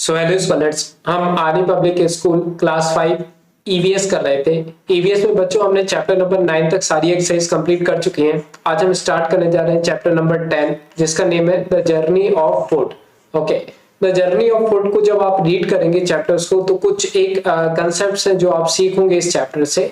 So hello scholars, हम army public school class 5 EVS कर रहे थे। ईवीएस में बच्चों हमने चैप्टर नंबर 9 तक सारी एक्सरसाइज कंप्लीट कर चुके हैं। आज हम स्टार्ट करने जा रहे हैं चैप्टर नंबर 10 जिसका नेम है the journey of food. Okay, the journey of food को जब आप रीड करेंगे चैप्टर्स को तो कुछ एक कंसेप्ट है जो आप सीखोगे इस चैप्टर से।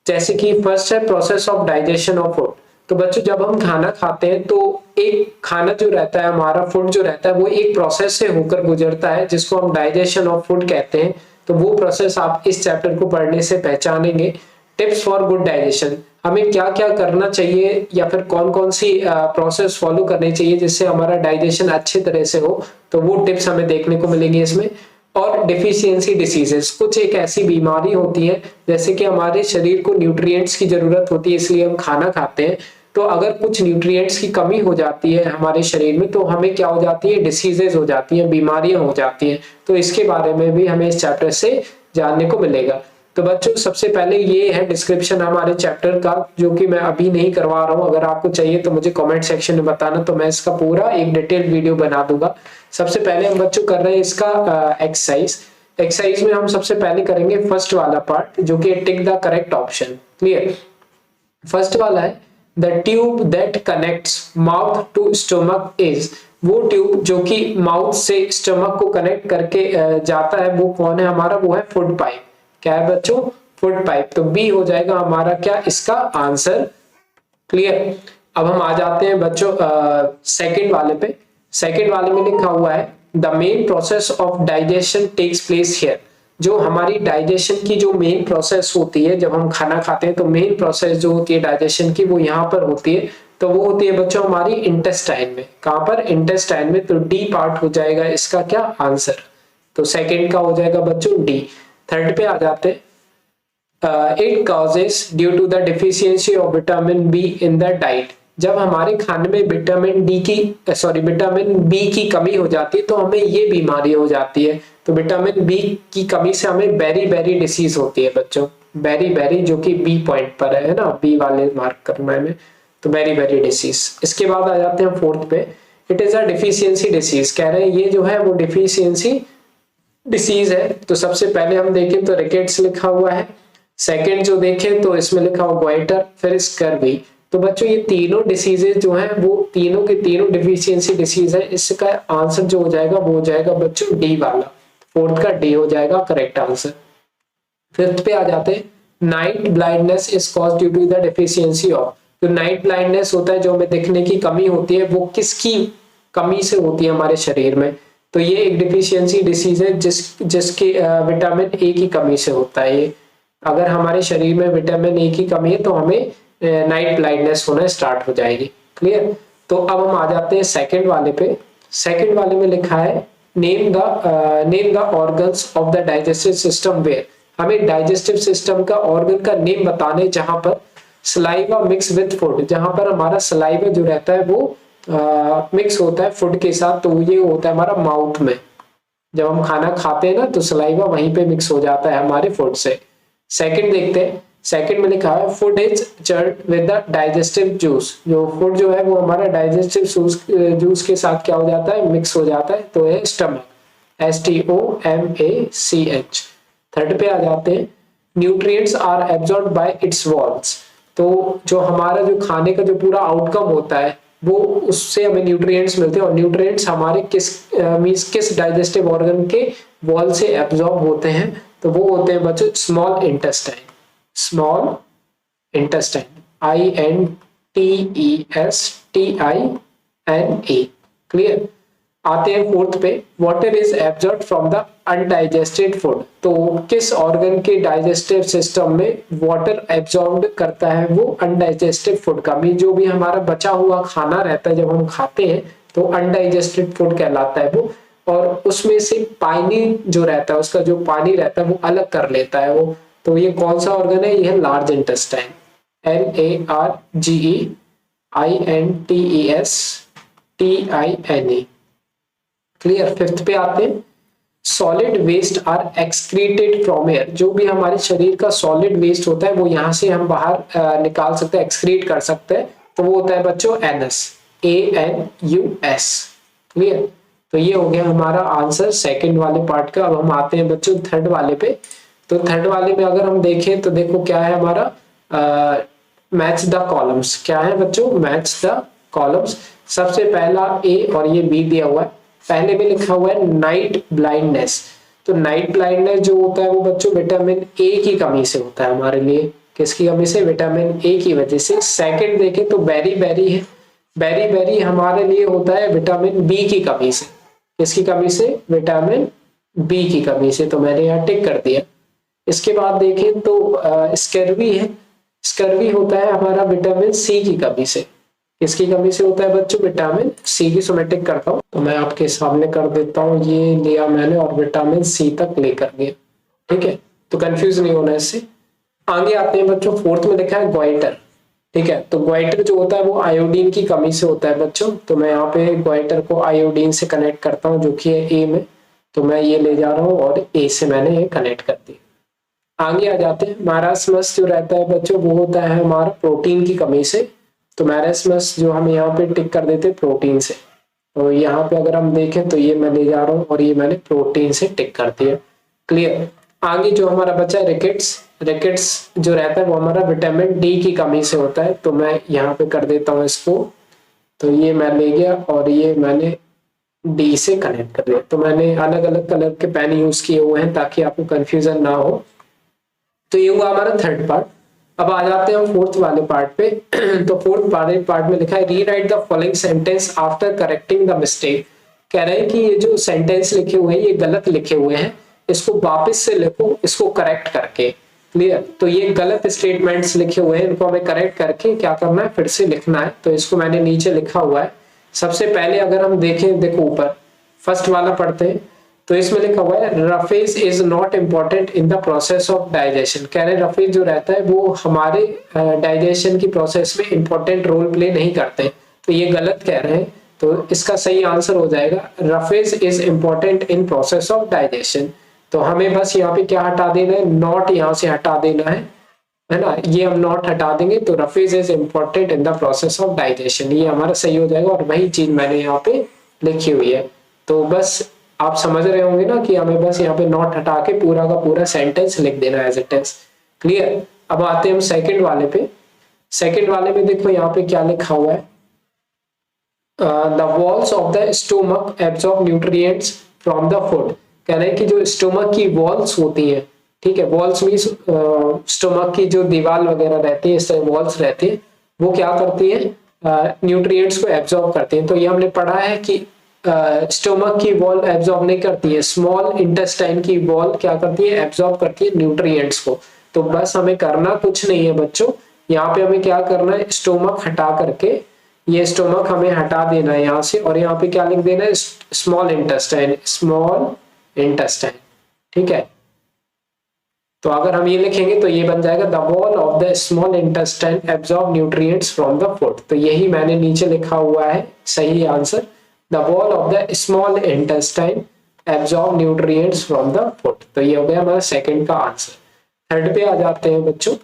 जैसे कि फर्स्ट है process of digestion of food. तो बच्चों जब हम खाना खाते हैं तो एक खाना जो रहता है, हमारा फूड जो रहता है वो एक प्रोसेस से होकर गुजरता है जिसको हम डाइजेशन ऑफ फूड कहते हैं। तो वो प्रोसेस आप इस चैप्टर को पढ़ने से पहचानेंगे। टिप्स फॉर गुड डाइजेशन, हमें क्या क्या करना चाहिए या फिर कौन कौन सी प्रोसेस फॉलो करनी चाहिए जिससे हमारा डाइजेशन अच्छे तरह से हो, तो वो टिप्स हमें देखने को मिलेंगे इसमें। और डिफिशियंसी डिसीजेस, कुछ एक ऐसी बीमारी होती है जैसे कि हमारे शरीर को न्यूट्रिएंट्स की जरूरत होती है इसलिए हम खाना खाते हैं। तो अगर कुछ न्यूट्रिएंट्स की कमी हो जाती है हमारे शरीर में तो हमें क्या हो जाती है, डिसीजेज हो जाती है, बीमारियां हो जाती हैं। तो इसके बारे में भी हमें इस चैप्टर से जानने को मिलेगा। तो बच्चों सबसे पहले ये है डिस्क्रिप्शन हमारे चैप्टर का, जो कि मैं अभी नहीं करवा रहा हूँ। अगर आपको चाहिए तो मुझे कमेंट सेक्शन में बताना, तो मैं इसका पूरा एक डिटेल वीडियो बना दूंगा। सबसे पहले हम बच्चों कर रहे हैं इसका एक्सरसाइज में हम सबसे पहले करेंगे फर्स्ट वाला पार्ट जो कि tick the correct option. Clear? First वाला है the tube that connects mouth to stomach is, वो ट्यूब जो कि माउथ से स्टमक को कनेक्ट करके जाता है वो कौन है हमारा, वो है फूड पाइप। क्या है बच्चों? Food pipe. तो बी हो जाएगा हमारा क्या इसका आंसर। क्लियर? अब हम आ जाते हैं बच्चों सेकंड वाले पे। सेकंड वाले में लिखा हुआ है the main process of digestion takes place here. जो हमारी डाइजेशन की जो मेन प्रोसेस होती है जब हम खाना खाते हैं तो मेन प्रोसेस जो होती है डाइजेशन की वो यहाँ पर होती है। तो वो होती है बच्चों हमारी इंटेस्टाइन में। कहां पर? इंटेस्टाइन में। तो डी पार्ट हो जाएगा इसका क्या आंसर। तो सेकंड का हो जाएगा बच्चों डी। थर्ड पे आ जाते हैं it causes due to the deficiency of vitamin B in the diet. जब हमारे खाने में विटामिन बी की कमी हो जाती है तो हमें ये बीमारी हो जाती है। तो विटामिन बी की कमी से हमें बेरी बेरी डिसीज होती है बच्चों। बेरी बेरी जो कि बी पॉइंट पर है ना, बी वाले मार्क करना है। तो बेरी बेरी डिसीज। इसके बाद आ जाते हैं फोर्थ पे, it is a deficiency disease. कह रहे हैं ये जो है वो डिफिशियंसी डिसीज है। तो सबसे पहले हम देखें तो रिकेट्स लिखा हुआ है। सेकंड जो देखें तो इसमें लिखा हुआ गोइटर, फिर स्कर्वी। तो बच्चों ये तीनों डिसीजेज जो हैं वो तीनों के तीनों डिफिशियंसी डिसीज है। इसका आंसर जो हो जाएगा वो हो जाएगा बच्चों डी वाला। फोर्थ का डी हो जाएगा करेक्ट आंसर। फिफ्थ पे आ जाते हैं night blindness is caused due to the deficiency of. तो नाइट ब्लाइंडनेस होता है जो हमें देखने की कमी होती है, वो किसकी कमी से होती है हमारे शरीर में। तो ये एक डिफिशियंसी डिसीज है जिसकी विटामिन ए की कमी से होता है। ये अगर हमारे शरीर में विटामिन ए की कमी है तो हमें नाइट ब्लाइंडनेस होना स्टार्ट हो जाएगी। क्लियर? तो अब हम आ जाते हैं सेकंड वाले पे। सेकंड वाले में लिखा है name the organs of the digestive system where. हमें डाइजेस्टिव सिस्टम का ऑर्गन का नेम बताने जहां पर सलाइवा मिक्स विद फूड, जहां पर हमारा सलाइवा जो रहता है वो मिक्स होता है फूड के साथ। तो ये होता है हमारा माउथ में। जब हम खाना खाते हैं ना तो सलाइवा वहीं पे मिक्स हो जाता है हमारे फूड से। सेकंड देखते हैं। सेकंड में लिखा है food is churned with the digestive juice. जो फूड जो है वो हमारा डाइजेस्टिव जूस के साथ क्या हो जाता है, मिक्स हो जाता है। तो है स्टमक, STOMACH। थर्ड पे आ जाते हैं nutrients are absorbed by its walls. तो जो हमारा जो खाने का जो पूरा आउटकम होता है वो उससे हमें न्यूट्रिएंट्स मिलते हैं। और न्यूट्रिएंट्स हमारे किस डाइजेस्टिव ऑर्गन के वॉल से एब्जॉर्ब होते हैं, तो वो होते हैं बच्चों small intestine. Small intestine, INTESTINE। Clear? आते हैं फोर्थ पे, water is absorb from the undigested food. तो किस ऑर्गन के डाइजेस्टिव सिस्टम में वाटर एब्जॉर्ब करता है, वो अनडाइजेस्टेड फूड का। जो भी हमारा बचा हुआ खाना रहता है जब हम खाते हैं तो अनडाइजेस्टेड फूड कहलाता है वो। और उसमें से पानी जो रहता है, उसका जो पानी रहता है वो अलग कर लेता है वो। तो ये कौन सा ऑर्गन है? ये है large intestine, LARGEINTESTINE। Clear? Fifth पे आते हैं solid waste are excreted from air. जो भी हमारे शरीर का सॉलिड वेस्ट होता है वो यहाँ से हम बाहर निकाल सकते हैं, एक्सक्रीट कर सकते हैं। तो वो होता है बच्चों एनस, ANUS। क्लियर? तो ये हो गया हमारा आंसर सेकंड वाले पार्ट का। अब हम आते हैं बच्चों थर्ड वाले पे। तो थर्ड वाले में अगर हम देखें तो देखो क्या है हमारा, मैच द कॉलम्स। क्या है बच्चों, मैच द कॉलम्स। सबसे पहला ए और ये बी दिया हुआ है। पहले में लिखा हुआ है नाइट ब्लाइंडनेस। तो नाइट ब्लाइंडनेस जो होता है वो बच्चों विटामिन ए की कमी से होता है हमारे लिए। किसकी कमी से, विटामिन ए की वजह से। सेकंड देखें तो बेरी बेरी है, बेरी बेरी हमारे लिए होता है विटामिन बी की कमी से। किसकी कमी से, विटामिन बी की कमी से। तो मैंने यहाँ टिक कर दिया। इसके बाद देखें तो स्कर्वी है, स्कर्वी होता है हमारा विटामिन सी की कमी से। किसकी कमी से होता है बच्चों, विटामिन सी की। सो मैं टिक करता हूँ, तो मैं आपके सामने कर देता हूँ, ये लिया मैंने और विटामिन सी तक लेकर गया। ठीक है, तो कंफ्यूज नहीं होना इससे। आगे आते हैं बच्चों, फोर्थ में लिखा है ग्वाइटर। ठीक है, तो ग्वाइटर जो होता है वो आयोडीन की कमी से होता है बच्चों। तो मैं यहाँ पे ग्वाइटर को आयोडीन से कनेक्ट करता हूँ, जो कि है ए में। तो मैं ये ले जा रहा हूँ और ए से मैंने ये कनेक्ट कर दिया। आगे आ जाते हैं, मैरास्मस जो रहता है बच्चों वो होता है हमारा प्रोटीन की कमी से। तो मैरास्मस जो हम यहाँ पे टिक कर देते हैं प्रोटीन से। तो यहाँ पे अगर हम देखें तो ये मैं ले जा रहा हूँ और ये मैंने प्रोटीन से टिक कर दिया। क्लियर। आगे जो हमारा बचा है रिकेट्स। रिकेट्स जो रहता है वो हमारा विटामिन डी की कमी से होता है। तो मैं यहाँ पे कर देता हूँ इसको। तो ये मैं ले गया और ये मैंने डी से कनेक्ट कर दिया। तो मैंने अलग अलग कलर के पेन यूज किए हुए हैं ताकि आपको कंफ्यूजन ना हो। तो ये हुआ हमारा थर्ड पार्ट। अब आ जाते हैं हम फोर्थ वाले पार्ट पे। तो फोर्थ पार्ट में लिखा है rewrite the following sentence after correcting the mistake. कह रहे हैं कि ये जो सेंटेंस लिखे हुए हैं ये गलत लिखे हुए हैं, इसको वापस से लिखो, इसको करेक्ट करके। क्लियर। तो ये गलत स्टेटमेंट्स लिखे हुए हैं, इनको हमें करेक्ट करके क्या करना है, फिर से लिखना है। तो इसको मैंने नीचे लिखा हुआ है। सबसे पहले अगर हम देखें, देखो ऊपर फर्स्ट वाला पढ़ते हैं। तो इसमें लिखा हुआ है roughage is not important in the process of digestion. कह रहे हैं रफेज जो रहता है वो हमारे डाइजेशन की प्रोसेस में इंपॉर्टेंट रोल प्ले नहीं करते। तो ये गलत कह रहे हैं। तो इसका सही आंसर हो जाएगा roughage is important in process of digestion. तो हमें बस यहाँ पे क्या हटा देना है, नॉट यहाँ से हटा देना है ना। ये हम नॉट हटा देंगे तो roughage is important in the process of digestion, ये हमारा सही हो जाएगा। और वही चीज मैंने यहाँ पे लिखी हुई है। तो बस आप समझ रहे होंगे ना कि हमें बस यहाँ पे नॉट हटा के पूरा का पूरा सेंटेंस लिख देना एज इट इज। क्लियर। अब आते हैं हम सेकंड वाले पे। सेकंड वाले में देखो यहाँ पे क्या लिखा हुआ है, the walls of the stomach absorb nutrients from the food. कह रहे हैं कि जो स्टोमक की वॉल्स होती हैं, ठीक है, वॉल्स मींस स्टोमक की जो दीवार वगैरह रहती है, इस तरह वॉल्स रहती है, वो क्या करती है, न्यूट्रिएंट्स को एब्जॉर्ब करती हैं। तो ये हमने पढ़ा है कि स्टोमक की वॉल एब्जॉर्ब नहीं करती है, स्मॉल इंटेस्टाइन की वॉल क्या करती है, एब्जॉर्ब करती है न्यूट्रिएंट्स को। तो बस हमें करना कुछ नहीं है बच्चों, यहाँ पे हमें क्या करना है, स्टोमक हटा करके ये स्टोमक हमें हटा देना है यहाँ से, और यहाँ पे क्या लिख देना है, स्मॉल इंटेस्टाइन, स्मॉल इंटेस्टाइन। ठीक है, तो अगर हम ये लिखेंगे तो ये बन जाएगा the wall of the small intestine absorb nutrients from the food. तो यही मैंने नीचे लिखा हुआ है सही answer, the wall of the small intestine absorb nutrients from the food. तो ये हो गया हमारा सेकंड का आंसर। थर्ड पे आ जाते हैं बच्चों।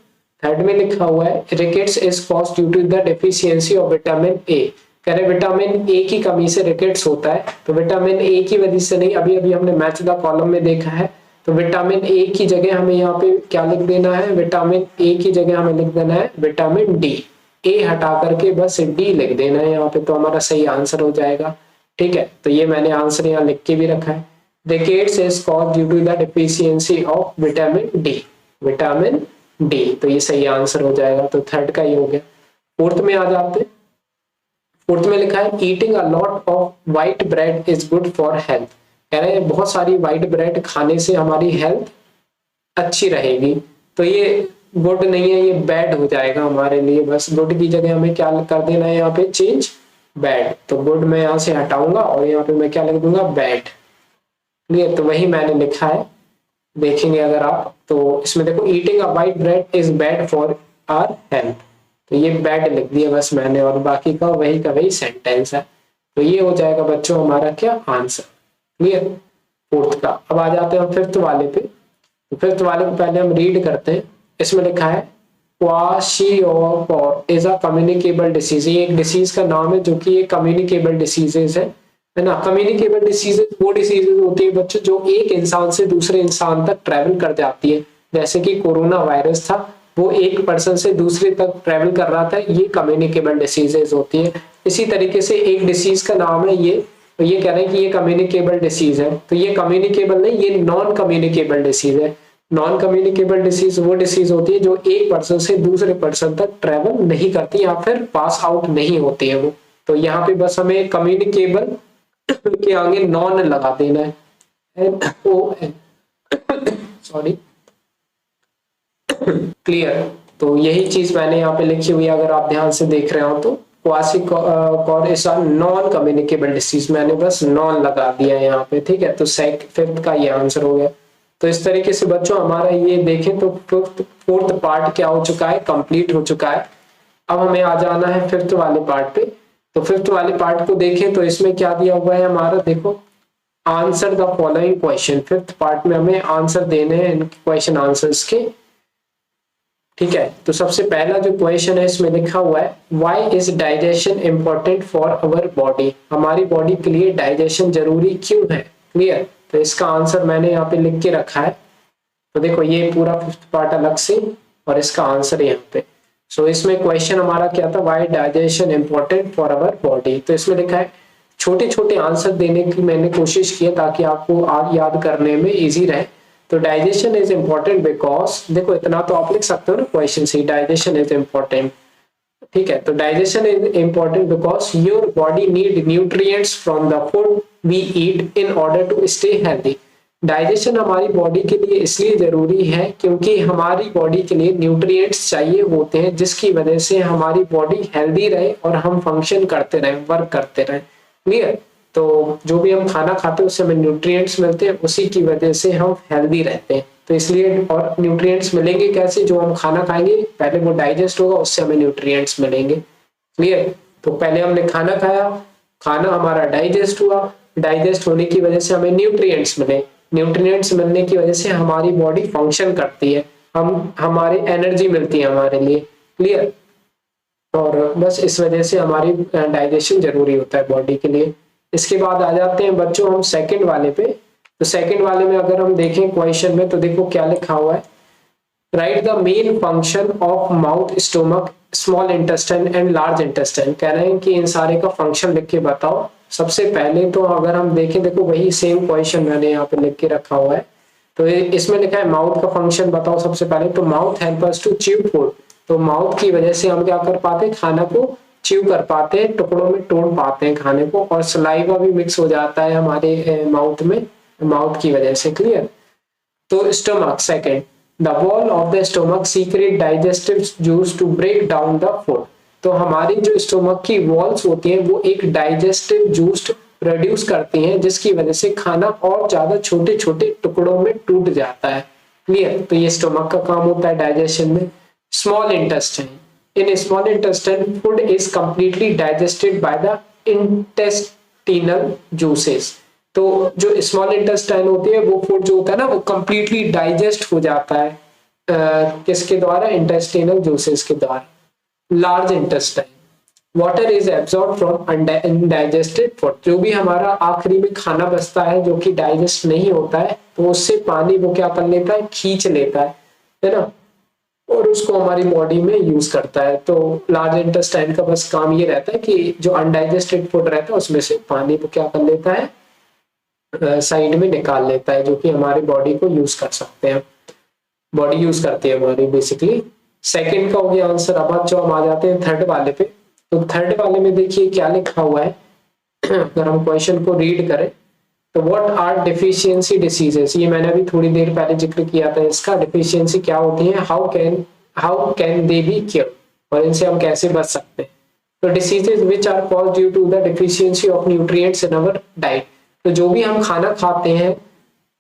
थर्ड में लिखा हुआ है rickets is caused due to the deficiency of vitamin A. कह रहे विटामिन ए की कमी से रिकेट्स होता है। तो विटामिन ए की वजह से नहीं, अभी अभी हमने मैच द कॉलम में देखा है। तो विटामिन ए की जगह हमें यहाँ पे क्या लिख देना है, विटामिन ए की जगह हमें लिख देना है विटामिन डी। ए हटा करके बस डी लिख देना है यहाँ पे, तो हमारा सही आंसर हो जाएगा। ठीक है, तो ये मैंने आंसर यहाँ लिख के भी रखा है, rickets is caused due to the deficiency of vitamin D, vitamin D. तो ये सही आंसर हो जाएगा। तो थर्ड का ही हो गया। फोर्थ में आ जाते हैं। फोर्थ में लिखा है eating a lot of white bread is good for health. कह रहे हैं बहुत सारी व्हाइट ब्रेड खाने से हमारी हेल्थ अच्छी रहेगी। तो ये गुड नहीं है, ये बैड हो जाएगा हमारे लिए। बस गुड की जगह हमें क्या कर देना है यहाँ पे, चेंज बैड। तो गुड मैं यहाँ से हटाऊंगा और यहाँ पे मैं क्या लिख दूंगा, बैड। क्लियर। तो वही मैंने लिखा है, देखेंगे अगर आप तो इसमें देखो eating a white bread is bad for our health. तो ये बैड लिख दिया बस मैंने, और बाकी का वही सेंटेंस है। तो ये हो जाएगा बच्चों हमारा क्या आंसर। क्लियर, फोर्थ का। अब आ जाते हैं हम फिफ्थ वाले पे। तो फिफ्थ वाले को पहले हम रीड करते हैं। इसमें लिखा है क्वाशियोर इज अ कम्युनिकेबल डिसीज। ये एक डिसीज का नाम है जो कि ये कम्युनिकेबल डिसीजेज है है ना। कम्युनिकेबल डिसीजेज वो डिसीजेज होती है बच्चों जो एक इंसान से दूसरे इंसान तक ट्रेवल कर जाती है, जैसे कि कोरोना वायरस था, वो एक पर्सन से दूसरे तक ट्रेवल कर रहा था, ये कम्युनिकेबल डिसीजेज होती है। इसी तरीके से एक डिसीज का नाम है ये, तो ये कह रहे हैं कि ये कम्युनिकेबल डिसीज है, तो ये कम्युनिकेबल नहीं, ये नॉन कम्युनिकेबल डिसीज है। नॉन कम्युनिकेबल डिसीज वो डिसीज होती है जो एक पर्सन से दूसरे पर्सन तक ट्रेवल नहीं करती या फिर पास आउट नहीं होती है वो। तो यहाँ पे बस हमें कम्युनिकेबल के आगे नॉन लगा देना है, NON, सॉरी, क्लियर। तो यही चीज मैंने यहाँ पे लिखी हुई है, अगर आप ध्यान से देख रहे हो तो kwashiorkor is a non communicable disease, मैंने बस नॉन लगा दिया है यहाँ पे, ठीक है। तो फिफ्थ का ये आंसर हो गया। तो इस तरीके से बच्चों हमारा ये देखें तो फोर्थ पार्ट क्या हो चुका है, कंप्लीट हो चुका है। अब हमें आ जाना है फिफ्थ वाले पार्ट पे। तो फिफ्थ वाले पार्ट को देखें तो इसमें क्या दिया हुआ है हमारा, देखो, answer the following question. Fifth part में हमें आंसर देने हैं इन क्वेश्चन आंसर्स के, ठीक है। तो सबसे पहला जो क्वेश्चन है इसमें लिखा हुआ है, why is digestion important for our body, हमारी बॉडी के लिए डाइजेशन जरूरी क्यों है, क्लियर। तो इसका आंसर मैंने यहाँ पे लिख के रखा है। तो देखो ये पूरा फिफ्थ पार्ट अलग से और इसका आंसर यहाँ पे। सो इसमें क्वेश्चन हमारा क्या था, why digestion important for our body. तो इसमें लिखा है, छोटे छोटे आंसर देने की मैंने कोशिश की है ताकि आपको याद करने में इजी रहे। तो डाइजेशन इज इम्पोर्टेंट बिकॉज, देखो इतना तो आप लिख सकते हो ना क्वेश्चन से, डाइजेशन इज इम्पोर्टेंट, ठीक है। तो digestion is important because your body need nutrients from the food we eat in order to stay healthy. Digestion हमारी बॉडी के लिए इसलिए जरूरी है क्योंकि हमारी बॉडी के लिए न्यूट्रिएंट्स चाहिए होते हैं, जिसकी वजह से हमारी बॉडी हेल्दी रहे और हम फंक्शन करते रहे, वर्क करते रहे, क्लियर। तो जो भी हम खाना खाते हैं उससे हमें न्यूट्रिएंट्स मिलते हैं, उसी की वजह से हम हेल्दी रहते हैं। तो इसलिए, और न्यूट्रिएंट्स मिलेंगे कैसे, जो हम खाना खाएंगे पहले वो डाइजेस्ट होगा, उससे हमें न्यूट्रिएंट्स मिलेंगे, क्लियर। तो पहले हमने खाना खाया, खाना हमारा डाइजेस्ट हुआ, डाइजेस्ट होने की वजह से हमें न्यूट्रिएंट्स मिले, न्यूट्रिएंट्स मिलने की वजह से हमारी बॉडी फंक्शन करती है, हमारी एनर्जी मिलती है हमारे लिए, क्लियर। और बस इस वजह से हमारी डाइजेशन जरूरी होता है बॉडी के लिए। इसके बाद आ जाते हैं बच्चों हम सेकंड वाले पे। तो सेकंड वाले में अगर हम देखें क्वेश्चन में, तो देखो क्या लिखा हुआ है, right the main function of mouth, stomach, small intestine and large intestine. कह रहे हैं कि इन सारे का फंक्शन लिख के बताओ। सबसे पहले तो अगर हम देखें, देखो वही सेम क्वेश्चन मैंने यहाँ पे लिख के रखा हुआ है। तो इसमें लिखा है माउथ का फंक्शन बताओ सबसे पहले। तो mouth help us to chew food, तो माउथ की वजह से हम क्या कर पाते हैं, खाना को च्यू कर पाते हैं, टुकड़ों में तोड़ पाते हैं खाने को, और सलाइवा भी मिक्स हो जाता है हमारे माउथ में, माउथ की वजह से, क्लियर। तो stomach second, the wall of the stomach secrete digestive juice to break down the food. तो हमारी जो स्टमक की वॉल्स होती हैं वो एक डाइजेस्टिव जूस प्रोड्यूस करती हैं, जिसकी वजह से खाना और ज्यादा छोटे छोटे टुकड़ों में टूट जाता है, क्लियर। तो ये स्टमक का काम होता है डाइजेशन में। Small intestine, in small intestine food is completely digested by the intestinal juices। तो जो स्मॉल इंटेस्टाइन होती है वो फूड जो होता है ना वो completely डाइजेस्ट हो जाता है किसके द्वारा, इंटेस्टिनल जूसेस के द्वारा। Large intestine, water is absorb from undigested food, जो भी हमारा आखिरी में खाना बचता है जो कि डाइजेस्ट नहीं होता है, तो उससे पानी वो क्या कर लेता है, खींच लेता है ना, और उसको हमारी बॉडी में यूज करता है। तो लार्ज इंटेस्टाइन का बस काम ये रहता है कि जो अनडाइजेस्टेड फूड रहता है उसमें से पानी को क्या कर लेता है, साइड में निकाल लेता है, जो कि हमारी बॉडी को यूज कर सकते हैं, बॉडी यूज करती है हमारी बेसिकली। सेकंड का हो गया आंसर। अब जो हम आ जाते हैं थर्ड वाले पे। तो थर्ड वाले में देखिए क्या लिखा हुआ है अगर हम क्वेश्चन को रीड करें तो व्हाट आर डिफिशियंसी डिसीजेस, ये मैंने अभी थोड़ी देर पहले जिक्र किया था इसका। डिफिशियंसी क्या होती है, how can they be cure, और इनसे हम कैसे बच सकते हैं। तो diseases which are caused due to the deficiency of nutrients in our diet. तो जो भी हम खाना खाते हैं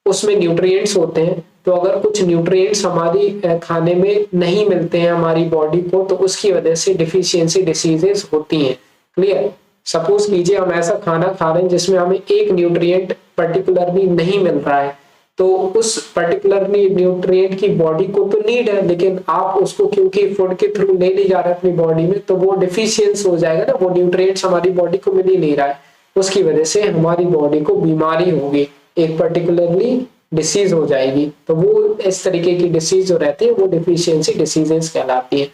उसमें न्यूट्रिएंट्स होते हैं, तो अगर कुछ न्यूट्रिएंट्स हमारी खाने में नहीं मिलते हैं हमारी बॉडी को, तो उसकी वजह से डिफिशियंसी डिसीजेस होती हैं, क्लियर। सपोज कीजिए हम ऐसा खाना खा रहे हैं जिसमें हमें एक न्यूट्रिएंट पर्टिकुलरली नहीं मिल रहा है, तो उस पर्टिकुलरली न्यूट्रिएंट की बॉडी को तो नीड है, लेकिन आप उसको क्योंकि फूड के थ्रू ले नहीं जा रहे अपनी बॉडी में, तो वो डिफिशियंस हो जाएगा ना, वो न्यूट्रिएंट्स हमारी बॉडी को मिल ही नहीं रहा है, उसकी वजह से हमारी बॉडी को बीमारी होगी, एक पर्टिकुलरली डिसीज हो जाएगी। तो वो इस तरीके की डिसीज जो रहती है वो डिफिशियंसी डिसीजेस कहलाती है।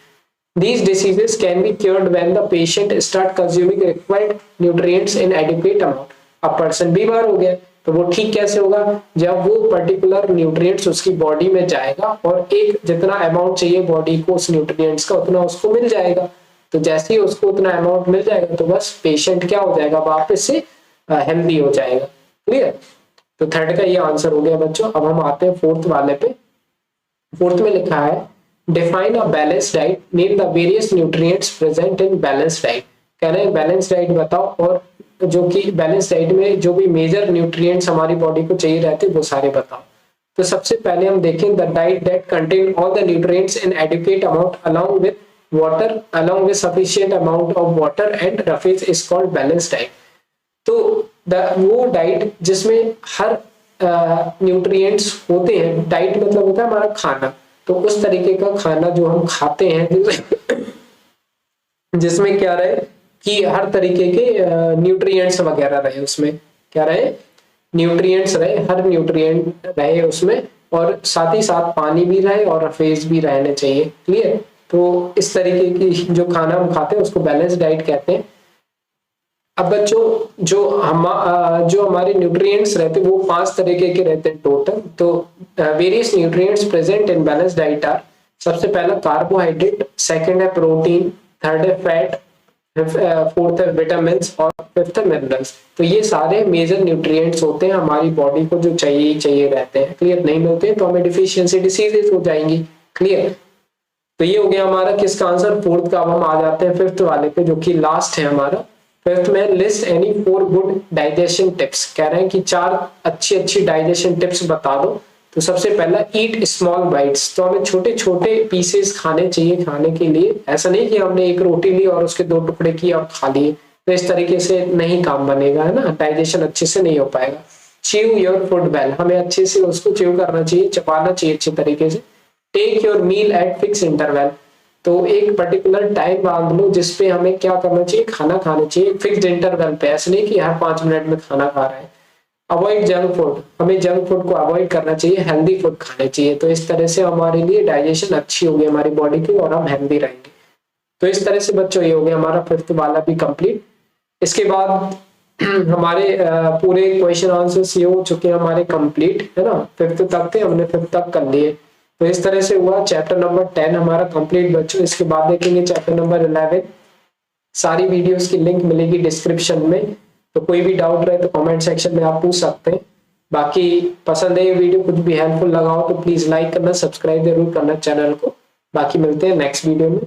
These diseases can be cured when the patient start consuming required nutrients in adequate amount. अब पर्सन बीमार हो गया तो वो ठीक कैसे होगा, जब वो पर्टिकुलर न्यूट्रिएंट्स उसकी बॉडी में जाएगा और एक जितना अमाउंट चाहिए बॉडी को उस न्यूट्रिएंट्स का उतना उसको मिल जाएगा। तो जैसे ही उसको उतना अमाउंट मिल जाएगा तो बस पेशेंट क्या हो जाएगा, वापस से हेल्दी हो जाएगा। क्लियर। तो थर्ड का ये आंसर हो गया बच्चों। अब हम आते हैं फोर्थ वाले पे। फोर्थ में लिखा है define a balance diet, name the various nutrients present in balance diet. कह रहे हैं बैलेंस डाइट बताओ और जो कि बैलेंस डाइट में जो भी मेजर न्यूट्रिएंट्स हमारी बॉडी को चाहिए रहते हैं वो सारे बताओ। तो सबसे पहले हम देखें the diet that contain all the nutrients in adequate amount along with water, along with sufficient amount of water and roughage is called balance diet. तो वो डाइट जिसमें हर न्यूट्रिएंट्स होते हैं, डाइट मतलब होता है हमारा खाना, तो उस तरीके का खाना जो हम खाते हैं जिसमें क्या रहे कि हर तरीके के न्यूट्रिएंट्स वगैरह रहे, उसमें क्या रहे, न्यूट्रिएंट्स रहे, हर न्यूट्रिएंट रहे उसमें, और साथ ही साथ पानी भी रहे और रफेज भी रहने चाहिए। क्लियर। तो इस तरीके की जो खाना हम खाते हैं उसको बैलेंस डाइट कहते हैं। अब बच्चों जो हमारे न्यूट्रिएंट्स रहते हैं वो 5 तरीके के रहते हैं टोटल। तो various nutrients present in balance diet are, सबसे पहला कार्बोहाइड्रेट, सेकंड है प्रोटीन, थर्ड है फैट, फोर्थ है विटामिन और फिफ्थ है मिनरल्स। तो ये सारे मेजर न्यूट्रिएंट्स होते हैं हमारी बॉडी को जो चाहिए रहते हैं। क्लियर। नहीं मिलते तो हमें डिफिशियंसी डिसीजेस हो जाएंगी। क्लियर। तो ये हो गया हमारा किसका आंसर, फोर्थ का। अब हम आ जाते हैं फिफ्थ वाले पे जो कि लास्ट है हमारा। फिफ्थ में list any 4 good digestion tips. कह रहे हैं कि 4 अच्छी डाइजेशन टिप्स बता दो। तो सबसे पहला ईट स्मॉल बाइट्स। तो हमें छोटे छोटे पीसेस खाने चाहिए खाने के लिए। ऐसा नहीं कि हमने एक रोटी ली और उसके 2 टुकड़े किए और खा लिए, तो इस तरीके से नहीं काम बनेगा, है ना, डाइजेशन अच्छे से नहीं हो पाएगा। च्यू योर फूड वेल, हमें अच्छे से उसको च्यू करना चाहिए, चबाना चाहिए अच्छे तरीके से। Take your meal at fix interval, तो एक पर्टिकुलर टाइम बांध लो जिसपे हमें क्या करना चाहिए, खाना खाना चाहिए फिक्स्ड इंटरवल पे, ऐसे नहीं कि हर 5 मिनट में खाना खा रहे हैं। अवॉइड जंक फूड, हमें जंक फूड को अवॉइड करना चाहिए, हेल्दी फूड खाने चाहिए। तो इस तरह से हमारे लिए डाइजेशन अच्छी होगी हमारी बॉडी की और हम हेल्दी रहेंगे। तो इस तरह से बच्चों ये हो गया हमारा फिफ्थ वाला भी कंप्लीट। इसके बाद हमारे पूरे क्वेश्चन आंसर्स ये हो चुके हैं हमारे कंप्लीट, है ना। फिफ्थ तक थे, हमने फिफ्थ तक कर लिए। तो इस तरह से हुआ चैप्टर नंबर 10 हमारा कंप्लीट बच्चों। इसके बाद देखेंगे चैप्टर नंबर 11। सारी वीडियोस की लिंक मिलेगी डिस्क्रिप्शन में, तो कोई भी डाउट रहे तो कमेंट सेक्शन में आप पूछ सकते हैं। बाकी पसंद है ये वीडियो, कुछ भी हेल्पफुल लगा हो तो प्लीज लाइक करना, सब्सक्राइब जरूर करना चैनल को। बाकी मिलते हैं नेक्स्ट वीडियो में।